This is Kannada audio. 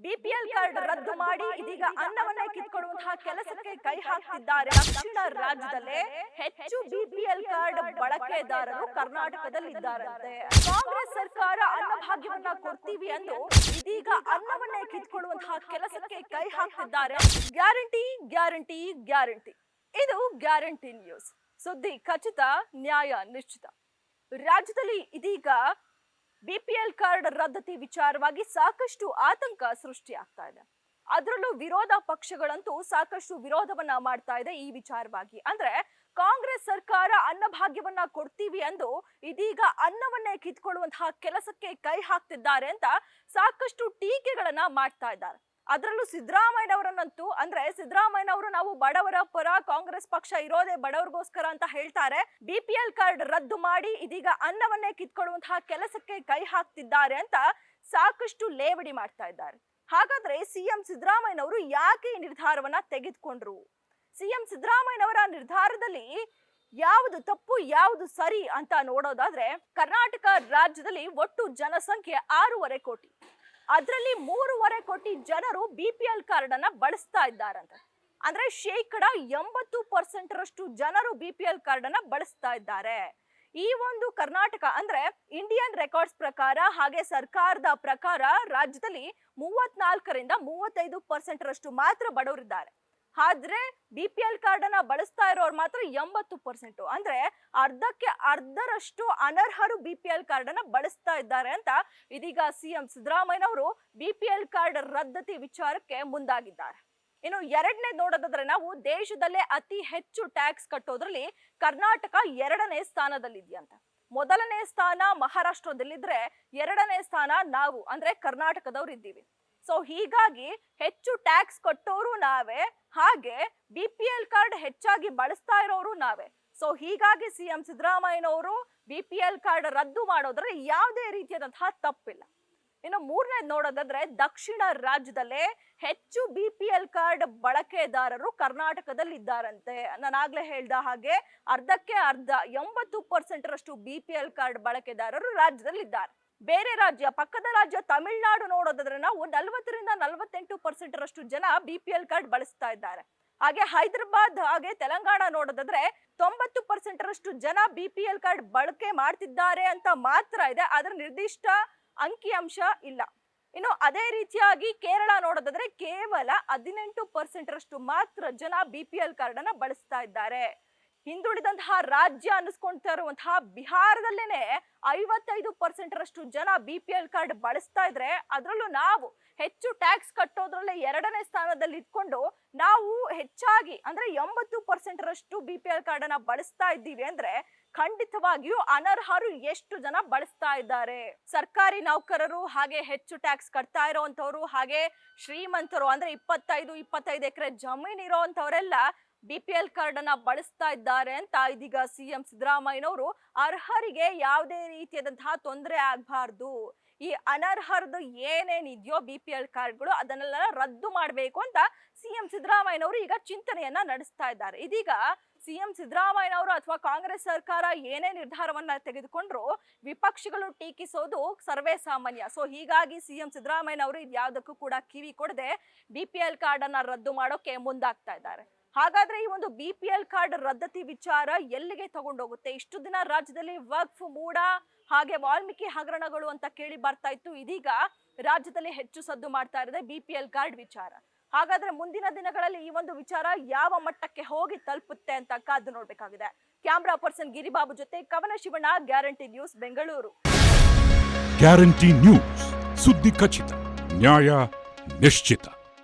ಬಿಪಿಎಲ್ ಕಾರ್ಡ್ ರದ್ದು ಮಾಡಿ ಇದೀಗ ಅನ್ನವನ್ನೇ ಕಿತ್ಕೊಳ್ಳುವಂತಹ ಕೆಲಸಕ್ಕೆ ಕೈ ಹಾಕ್ತಿದ್ದಾರೆ. ದಕ್ಷಿಣ ರಾಜ್ಯದಲ್ಲೇ ಹೆಚ್ಚು ಬಿಪಿಎಲ್ ಕಾರ್ಡ್ ಬಳಕೆದಾರರು ಕರ್ನಾಟಕದಲ್ಲಿದ್ದಾರಂತೆ. ಕಾಂಗ್ರೆಸ್ ಸರ್ಕಾರ ಅನ್ನಭಾಗ್ಯವನ್ನ ಕೊಡ್ತೀವಿ ಎಂದು ಇದೀಗ ಅನ್ನವನ್ನೇ ಕಿತ್ಕೊಳ್ಳುವಂತಹ ಕೆಲಸಕ್ಕೆ ಕೈ ಹಾಕ್ತಿದ್ದಾರೆ. ಗ್ಯಾರಂಟಿ ಗ್ಯಾರಂಟಿ ಗ್ಯಾರಂಟಿ, ಇದು ಗ್ಯಾರಂಟಿ ನ್ಯೂಸ್. ಸುದ್ದಿ ಖಚಿತ, ನ್ಯಾಯ ನಿಶ್ಚಿತ. ರಾಜ್ಯದಲ್ಲಿ ಇದೀಗ ಬಿಪಿಎಲ್ ಕಾರ್ಡ್ ರದ್ದತಿ ವಿಚಾರವಾಗಿ ಸಾಕಷ್ಟು ಆತಂಕ ಸೃಷ್ಟಿಯಾಗ್ತಾ ಇದೆ. ಅದರಲ್ಲೂ ವಿರೋಧ ಪಕ್ಷಗಳಂತೂ ಸಾಕಷ್ಟು ವಿರೋಧವನ್ನ ಮಾಡ್ತಾ ಇದೆ ಈ ವಿಚಾರವಾಗಿ. ಅಂದ್ರೆ ಕಾಂಗ್ರೆಸ್ ಸರ್ಕಾರ ಅನ್ನಭಾಗ್ಯವನ್ನ ಕೊಡ್ತೀವಿ ಎಂದು ಇದೀಗ ಅನ್ನವನ್ನೇ ಕಿತ್ಕೊಳ್ಳುವಂತಹ ಕೆಲಸಕ್ಕೆ ಕೈ ಹಾಕ್ತಿದ್ದಾರೆ ಅಂತ ಸಾಕಷ್ಟು ಟೀಕೆಗಳನ್ನ ಮಾಡ್ತಾ ಇದ್ದಾರೆ. ಅದರಲ್ಲೂ ಸಿದ್ದರಾಮಯ್ಯನವರನ್ನಂತೂ, ಅಂದ್ರೆ ಸಿದ್ದರಾಮಯ್ಯನವರು ನಾವು ಬಡವರ ಪರ, ಕಾಂಗ್ರೆಸ್ ಪಕ್ಷ ಇರೋದೇ ಬಡವರಿಗೋಸ್ಕರ ಅಂತ ಹೇಳ್ತಾರೆ. ಬಿಪಿಎಲ್ ಕಾರ್ಡ್ ರದ್ದು ಮಾಡಿ ಇದೀಗ ಅನ್ನವನ್ನೇ ಕಿತ್ಕೊಳ್ಳುವಂತಹ ಕೆಲಸಕ್ಕೆ ಕೈ ಹಾಕ್ತಿದ್ದಾರೆ ಅಂತ ಸಾಕಷ್ಟು ಲೇವಡಿ ಮಾಡ್ತಾ ಇದ್ದಾರೆ. ಹಾಗಾದ್ರೆ ಸಿಎಂ ಸಿದ್ದರಾಮಯ್ಯನವರು ಯಾಕೆ ಈ ನಿರ್ಧಾರವನ್ನ ತೆಗೆದುಕೊಂಡ್ರು? ಸಿಎಂ ಸಿದ್ದರಾಮಯ್ಯನವರ ನಿರ್ಧಾರದಲ್ಲಿ ಯಾವುದು ತಪ್ಪು ಯಾವುದು ಸರಿ ಅಂತ ನೋಡೋದಾದ್ರೆ, ಕರ್ನಾಟಕ ರಾಜ್ಯದಲ್ಲಿ ಒಟ್ಟು ಜನಸಂಖ್ಯೆ 6.5 ಕೋಟಿ. ಅದರಲ್ಲಿ 3.5 ಕೋಟಿ ಜನರು ಬಿಪಿಎಲ್ ಕಾರ್ಡ್ ಅನ್ನ ಬಳಸ್ತಾ ಇದ್ದಾರಂತೆ. ಅಂದ್ರೆ 80% ರಷ್ಟು ಜನರು ಬಿಪಿಎಲ್ ಕಾರ್ಡ್ ಅನ್ನ ಬಳಸ್ತಾ ಇದ್ದಾರೆ. ಈ ಒಂದು ಕರ್ನಾಟಕ ಅಂದ್ರೆ ಇಂಡಿಯನ್ ರೆಕಾರ್ಡ್ಸ್ ಪ್ರಕಾರ ಹಾಗೆ ಸರ್ಕಾರದ ಪ್ರಕಾರ ರಾಜ್ಯದಲ್ಲಿ 34ರಿಂದ 35% ರಷ್ಟು ಮಾತ್ರ ಬಡವರಿದ್ದಾರೆ. ಆದ್ರೆ ಬಿಪಿಎಲ್ ಕಾರ್ಡ್ ಅನ್ನ ಬಳಸ್ತಾ ಇರೋರು ಮಾತ್ರ 80%, ಅಂದ್ರೆ ಅರ್ಧಕ್ಕೆ ಅರ್ಧರಷ್ಟು ಅನರ್ಹರು ಬಿಪಿಎಲ್ ಕಾರ್ಡ್ ಅನ್ನ ಬಳಸ್ತಾ ಇದ್ದಾರೆ ಅಂತ ಇದೀಗ ಸಿಎಂ ಸಿದ್ದರಾಮಯ್ಯನವರು ಬಿಪಿಎಲ್ ಕಾರ್ಡ್ ರದ್ದತಿ ವಿಚಾರಕ್ಕೆ ಮುಂದಾಗಿದ್ದಾರೆ. ಇನ್ನು ಎರಡನೇ ನೋಡೋದಾದ್ರೆ, ನಾವು ದೇಶದಲ್ಲೇ ಅತಿ ಹೆಚ್ಚು ಟ್ಯಾಕ್ಸ್ ಕಟ್ಟೋದ್ರಲ್ಲಿ ಕರ್ನಾಟಕ 2ನೇ ಸ್ಥಾನದಲ್ಲಿದೆಯಂತೆ. ಮೊದಲನೇ ಸ್ಥಾನ ಮಹಾರಾಷ್ಟ್ರದಲ್ಲಿದ್ರೆ 2ನೇ ಸ್ಥಾನ ನಾವು ಅಂದ್ರೆ ಕರ್ನಾಟಕದವ್ರು ಇದ್ದೀವಿ. ಸೊ ಹೀಗಾಗಿ ಹೆಚ್ಚು ಟ್ಯಾಕ್ಸ್ ಕಟ್ಟೋರು ನಾವೇ, ಹಾಗೆ ಬಿಪಿಎಲ್ ಕಾರ್ಡ್ ಹೆಚ್ಚಾಗಿ ಬಳಸ್ತಾ ಇರೋರು ನಾವೇ. ಸೊ ಹೀಗಾಗಿ ಸಿಎಂ ಸಿದ್ದರಾಮಯ್ಯನವರು ಬಿಪಿಎಲ್ ಕಾರ್ಡ್ ರದ್ದು ಮಾಡೋದ್ರಲ್ಲಿ ಯಾವುದೇ ರೀತಿಯಾದಂತಹ ತಪ್ಪಿಲ್ಲ. ಇನ್ನು ಮೂರನೇ ನೋಡೋದಾದ್ರೆ, ದಕ್ಷಿಣ ರಾಜ್ಯದಲ್ಲೇ ಹೆಚ್ಚು ಬಿಪಿಎಲ್ ಕಾರ್ಡ್ ಬಳಕೆದಾರರು ಕರ್ನಾಟಕದಲ್ಲಿ ಇದ್ದಾರಂತೆ. ನಾನಾಗ್ಲೇ ಹೇಳ್ದ ಹಾಗೆ ಅರ್ಧಕ್ಕೆ ಅರ್ಧ 80% ರಷ್ಟು ಬಿಪಿಎಲ್ ಕಾರ್ಡ್ ಬಳಕೆದಾರರು ರಾಜ್ಯದಲ್ಲಿ ಇದ್ದಾರೆ. ಬೇರೆ ರಾಜ್ಯ, ಪಕ್ಕದ ರಾಜ್ಯ ತಮಿಳುನಾಡು ನೋಡೋದಾದ್ರೆ ನಾವು 40ರಿಂದ 48% ರಷ್ಟು ಜನ ಬಿಪಿಎಲ್ ಕಾರ್ಡ್ ಬಳಸ್ತಾ ಇದ್ದಾರೆ. ಹಾಗೆ ಹೈದರಾಬಾದ್ ಹಾಗೆ ತೆಲಂಗಾಣ ನೋಡೋದಾದ್ರೆ 90% ರಷ್ಟು ಜನ ಬಿಪಿಎಲ್ ಕಾರ್ಡ್ ಬಳಕೆ ಮಾಡ್ತಿದ್ದಾರೆ ಅಂತ ಮಾತ್ರ ಇದೆ, ಅದರ ನಿರ್ದಿಷ್ಟ ಅಂಕಿಅಂಶ ಇಲ್ಲ. ಇನ್ನು ಅದೇ ರೀತಿಯಾಗಿ ಕೇರಳ ನೋಡೋದಾದ್ರೆ ಕೇವಲ 18% ರಷ್ಟು ಮಾತ್ರ ಜನ ಬಿಪಿಎಲ್ ಕಾರ್ಡ್ ಅನ್ನ ಬಳಸ್ತಾ ಇದ್ದಾರೆ. ಹಿಂದುಳಿದಂತಹ ರಾಜ್ಯ ಅನ್ನಿಸ್ಕೊಳ್ತಾ ಇರುವಂತಹ ಬಿಹಾರದಲ್ಲೇನೆ 55% ರಷ್ಟು ಜನ ಬಿಪಿಎಲ್ ಕಾರ್ಡ್ ಬಳಸ್ತಾ ಇದ್ರೆ, ಅದರಲ್ಲೂ ನಾವು ಹೆಚ್ಚು ಟ್ಯಾಕ್ಸ್ ಕಟ್ಟೋದ್ರಲ್ಲೇ 2ನೇ ಸ್ಥಾನದಲ್ಲಿ ಇಟ್ಕೊಂಡು ನಾವು ಹೆಚ್ಚಾಗಿ ಅಂದ್ರೆ 80% ರಷ್ಟು ಬಿಪಿಎಲ್ ಕಾರ್ಡ್ ಅನ್ನ ಬಳಸ್ತಾ ಇದ್ದೀವಿ ಅಂದ್ರೆ ಖಂಡಿತವಾಗಿಯೂ ಅನರ್ಹರು ಎಷ್ಟು ಜನ ಬಳಸ್ತಾ ಇದ್ದಾರೆ. ಸರ್ಕಾರಿ ನೌಕರರು, ಹಾಗೆ ಹೆಚ್ಚು ಟ್ಯಾಕ್ಸ್ ಕಟ್ತಾ ಇರೋಂಥವ್ರು, ಹಾಗೆ ಶ್ರೀಮಂತರು ಅಂದ್ರೆ 25 ಎಕರೆ ಜಮೀನ್ ಇರೋಂಥವರೆಲ್ಲ ಬಿಪಿಎಲ್ ಕಾರ್ಡ್ ಅನ್ನ ಬಳಸ್ತಾ ಇದ್ದಾರೆ ಅಂತ ಇದೀಗ ಸಿಎಂ ಸಿದ್ದರಾಮಯ್ಯನವರು ಅರ್ಹರಿಗೆ ಯಾವುದೇ ರೀತಿಯಾದಂತಹ ತೊಂದರೆ ಆಗ್ಬಾರ್ದು, ಈ ಅನರ್ಹರದು ಏನೇನಿದೆಯೋ ಬಿಪಿಎಲ್ ಕಾರ್ಡ್ಗಳು ಅದನ್ನೆಲ್ಲ ರದ್ದು ಮಾಡಬೇಕು ಅಂತ ಸಿಎಂ ಸಿದ್ದರಾಮಯ್ಯನವರು ಈಗ ಚಿಂತನೆಯನ್ನ ನಡೆಸ್ತಾ ಇದ್ದಾರೆ. ಇದೀಗ ಸಿಎಂ ಸಿದ್ದರಾಮಯ್ಯನವರು ಅಥವಾ ಕಾಂಗ್ರೆಸ್ ಸರ್ಕಾರ ಏನೇ ನಿರ್ಧಾರವನ್ನ ತೆಗೆದುಕೊಂಡ್ರು ವಿಪಕ್ಷಗಳು ಟೀಕಿಸೋದು ಸರ್ವೇ ಸಾಮಾನ್ಯ. ಸೊ ಹೀಗಾಗಿ ಸಿಎಂ ಸಿದ್ದರಾಮಯ್ಯನವರು ಇದ್ಯಾವುದಕ್ಕೂ ಕೂಡ ಕಿವಿ ಕೊಡದೆ ಬಿಪಿಎಲ್ ಕಾರ್ಡ್ ಅನ್ನ ರದ್ದು ಮಾಡೋಕೆ ಮುಂದಾಗ್ತಾ ಇದ್ದಾರೆ. ಹಾಗಾದ್ರೆ ಈ ಒಂದು ಬಿಪಿಎಲ್ ಕಾರ್ಡ್ ರದ್ದತಿ ವಿಚಾರ ಎಲ್ಲಿಗೆ ತಗೊಂಡೋಗುತ್ತೆ? ಇಷ್ಟು ದಿನ ರಾಜ್ಯದಲ್ಲಿ ವಕ್ಫ್, ಮೂಡ ಹಾಗೆ ವಾಲ್ಮೀಕಿ ಹಗರಣಗಳು ಅಂತ ಕೇಳಿ ಬರ್ತಾ ಇತ್ತು. ಇದೀಗ ರಾಜ್ಯದಲ್ಲಿ ಹೆಚ್ಚು ಸದ್ದು ಮಾಡ್ತಾ ಇರೋದೇ ಬಿಪಿಎಲ್ ಕಾರ್ಡ್ ವಿಚಾರ. ಹಾಗಾದ್ರೆ ಮುಂದಿನ ದಿನಗಳಲ್ಲಿ ಈ ಒಂದು ವಿಚಾರ ಯಾವ ಮಟ್ಟಕ್ಕೆ ಹೋಗಿ ತಲುಪುತ್ತೆ ಅಂತ ಕಾದು ನೋಡ್ಬೇಕಾಗಿದೆ. ಕ್ಯಾಮ್ರಾ ಪರ್ಸನ್ ಗಿರಿಬಾಬು ಜೊತೆ ಕವನ Shivanna, guarantee news, Bengaluru. Guarantee news, ಸುದ್ದಿ ಖಚಿತ, ನ್ಯಾಯ ನಿಶ್ಚಿತ.